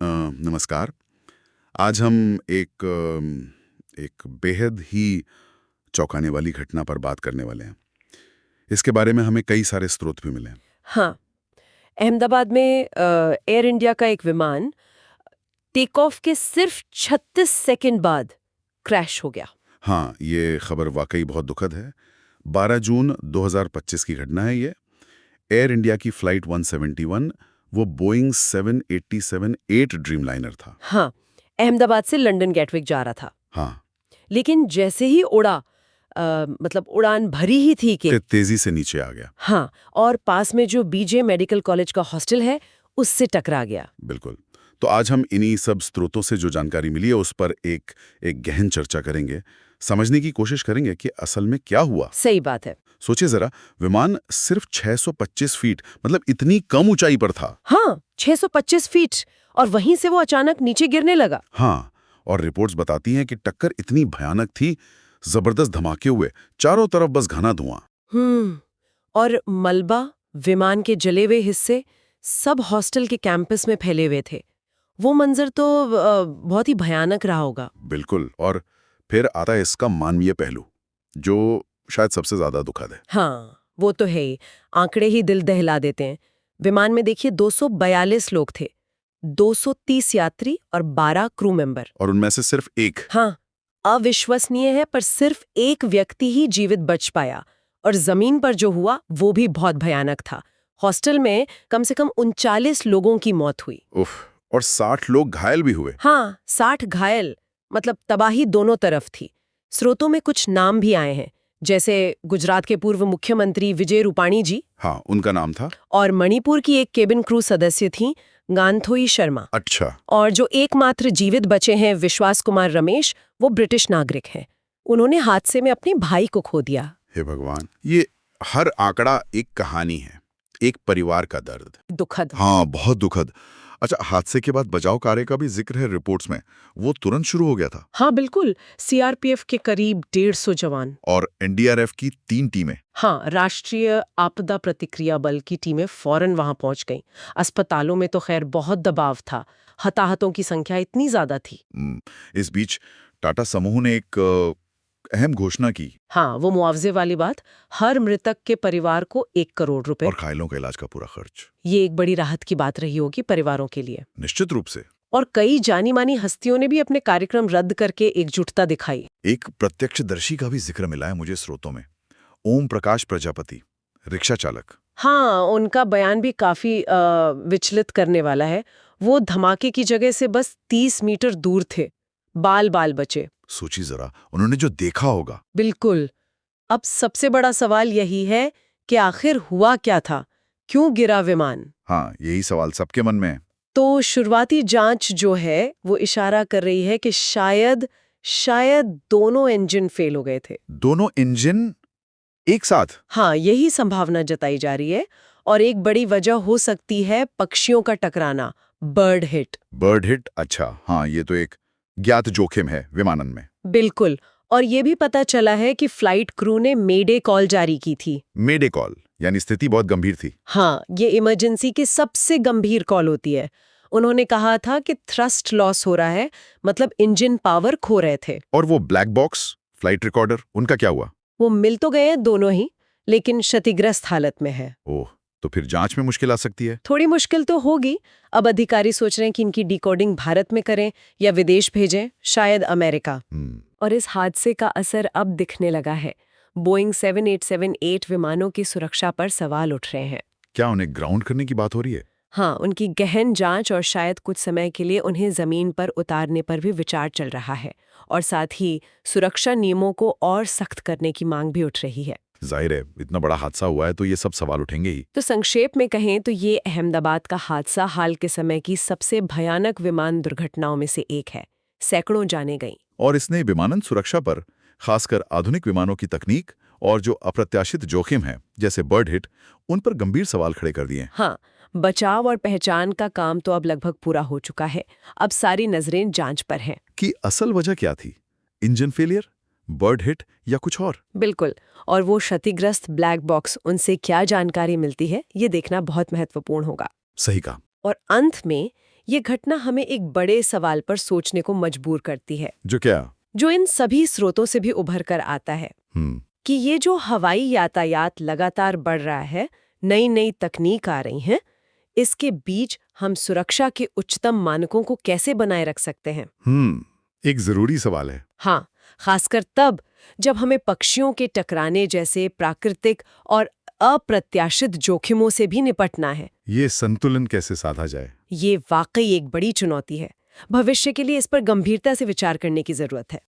नमस्कार। आज हम एक बेहद ही चौंकाने वाली घटना पर बात करने वाले हैं। इसके बारे में हमें कई सारे स्रोत भी मिले हैं। हाँ, अहमदाबाद में एयर इंडिया का एक विमान टेक ऑफ के सिर्फ 36 सेकंड बाद क्रैश हो गया। हाँ, ये खबर वाकई बहुत दुखद है। 12 जून 2025 की घटना है ये। एयर इंडिया की फ्लाइट 171, वो बोइंग 787-8 ड्रीमलाइनर था। हाँ, अहमदाबाद से लंदन गेटविक जा रहा था। हाँ, लेकिन जैसे ही उड़ा मतलब उड़ान भरी ही थी कि तेजी से नीचे आ गया। हाँ, और पास में जो बीजे मेडिकल कॉलेज का हॉस्टल है उससे टकरा गया। बिल्कुल। तो आज हम इन्हीं सब स्रोतों से जो जानकारी मिली है उस पर एक गहन चर्चा करेंगे, समझने की कोशिश करेंगे कि असल में क्या हुआ। सही बात है। सोचिए जरा, विमान सिर्फ 625 फीट, मतलब इतनी कम ऊंचाई पर था। हाँ, 625 फीट, और वहीं से वो अचानक नीचे गिरने लगा। हाँ, और रिपोर्ट्स बताती हैं कि टक्कर इतनी भयानक थी, जबरदस्त धमाके हुए, चारों तरफ बस घना धुआं। और मलबा, विमान के जले हुए हिस्से सब हॉस्टल के कैंपस में फैले हुए थे। वो मंजर तो बहुत ही भयानक रहा होगा। बिल्कुल। और फिर आता है इसका मानवीय पहलू, जो शायद सबसे ज्यादा दुखद है। हाँ, वो तो है ही। आंकड़े ही दिल दहला देते हैं। विमान में देखिए 242 लोग थे, 230 यात्री और 12 क्रू मेंबर। और उनमें से सिर्फ एक। हाँ, अविश्वसनीय है, पर सिर्फ एक व्यक्ति ही जीवित बच पाया। और जमीन पर जो हुआ वो भी बहुत भयानक था। हॉस्टल में कम से कम 39 लोगों की मौत हुई। उफ, और 60 लोग घायल भी हुए। हाँ, 60 घायल, मतलब तबाही दोनों तरफ थी। स्रोतों में कुछ नाम भी आए हैं, जैसे गुजरात के पूर्व मुख्यमंत्री विजय रूपाणी जी। हाँ, उनका नाम था। और मणिपुर की एक केबिन क्रू सदस्य थी गांथोई शर्मा। अच्छा। और जो एकमात्र जीवित बचे हैं विश्वास कुमार रमेश, वो ब्रिटिश नागरिक हैं। उन्होंने हादसे में अपने भाई को खो दिया। हे भगवान, ये हर आंकड़ा एक कहानी है, एक परिवार का दर्द। दुखद। हाँ, बहुत दुखद। अच्छा, हादसे के बाद बचाव कार्य का भी जिक्र है रिपोर्ट्स में, वो तुरंत शुरू हो गया था। हाँ बिल्कुल, सीआरपीएफ के करीब 150 जवान और एनडीआरएफ की 3 टीमें। हाँ, राष्ट्रीय आपदा प्रतिक्रिया बल की टीमें फौरन वहां पहुंच गईं। अस्पतालों में तो खैर बहुत दबाव था, हताहतों की संख्या इतनी ज्यादा थी। इस बीच टाटा समूह ने एक अहम घोषणा की। हाँ, वो मुआवजे वाली बात, हर मृतक के परिवार को 1 करोड़ रुपए। और घायलों का इलाज का पूरा खर्च। ये एक बड़ी राहत की बात रही होगी परिवारों के लिए। निश्चित रूप से। और कई जानी मानी हस्तियों ने भी अपने कार्यक्रम रद्द करके एकजुटता दिखाई। एक प्रत्यक्षदर्शी का भी जिक्र मिला है मुझे स्रोतों में, ओम प्रकाश प्रजापति, रिक्शा चालक। हाँ, उनका बयान भी काफी विचलित करने वाला है। वो धमाके की जगह से बस 30 मीटर दूर थे, बाल बाल बचे। सोची जरा, उन्होंने जो देखा होगा। बिल्कुल। अब सबसे बड़ा सवाल यही है कि आखिर हुआ क्या था, क्यों गिरा विमान? हाँ, यही सवाल सबके मन में है। तो शुरुआती जांच जो है वो इशारा कर रही है कि शायद दोनों इंजन फेल हो गए थे। दोनों इंजन एक साथ? हाँ, यही संभावना जताई जा रही है। और एक बड़ी वजह हो सकती है पक्षियों का टकराना, बर्ड हिट। Bird hit? अच्छा, हाँ, ये तो एक ज्ञात जोखिम है विमानन में। बिल्कुल। और ये भी पता चला है कि फ्लाइट क्रू ने मेडे कॉल जारी की थी। मेडे कॉल, यानी स्थिति बहुत गंभीर थी। हाँ, ये इमरजेंसी की सबसे गंभीर कॉल होती है। उन्होंने कहा था कि थ्रस्ट लॉस हो रहा है, मतलब इंजन पावर खो रहे थे। और वो ब्लैक बॉक्स, फ्लाइट रिकॉर्डर, उनका क्या हुआ? वो मिल तो गए हैं दोनों ही, लेकिन क्षतिग्रस्त हालत में है। ओह, तो फिर जांच में मुश्किल आ सकती है। थोड़ी मुश्किल तो होगी। अब अधिकारी सोच रहे हैं कि इनकी डिकोडिंग भारत में करें या विदेश भेजें, शायद अमेरिका। और इस हादसे का असर अब दिखने लगा है। बोइंग 787-8 विमानों की सुरक्षा पर सवाल उठ रहे हैं। क्या उन्हें ग्राउंड करने की बात हो रही है? हाँ, उनकी गहन जांच और शायद कुछ समय के लिए उन्हें जमीन पर उतारने पर भी विचार चल रहा है। और साथ ही सुरक्षा नियमों को और सख्त करने की मांग भी उठ रही है। जाहिर है, इतना बड़ा हादसा हुआ है तो ये सब सवाल उठेंगे ही। तो संक्षेप में कहें तो ये अहमदाबाद का हादसा हाल के समय की सबसे भयानक विमान दुर्घटनाओं में से एक है। सैकड़ों जाने गईं। और इसने विमानन सुरक्षा पर, खासकर आधुनिक विमानों की तकनीक और जो अप्रत्याशित जोखिम है जैसे बर्ड हिट, उन पर गंभीर सवाल खड़े कर दिए। हाँ, बचाव और पहचान का काम तो अब लगभग पूरा हो चुका है। अब सारी नजरें जांच पर हैं कि असल वजह क्या थी, इंजन फेलियर, बर्ड हिट या कुछ और। बिल्कुल। और वो क्षतिग्रस्त ब्लैक बॉक्स, उनसे क्या जानकारी मिलती है, ये देखना बहुत महत्वपूर्ण होगा। सही कहा। और अंत में ये घटना हमें एक बड़े सवाल पर सोचने को मजबूर करती है, जो क्या? जो इन सभी स्रोतों से भी उभर कर आता है कि ये जो हवाई यातायात लगातार बढ़ रहा है, नई नई तकनीक आ रही हैं, इसके बीच हम सुरक्षा के उच्चतम मानकों को कैसे बनाए रख सकते हैं? एक जरूरी सवाल है। हाँ, खासकर तब जब हमें पक्षियों के टकराने जैसे प्राकृतिक और अप्रत्याशित जोखिमों से भी निपटना है। ये संतुलन कैसे साधा जाए? ये वाकई एक बड़ी चुनौती है। भविष्य के लिए इस पर गंभीरता से विचार करने की जरूरत है।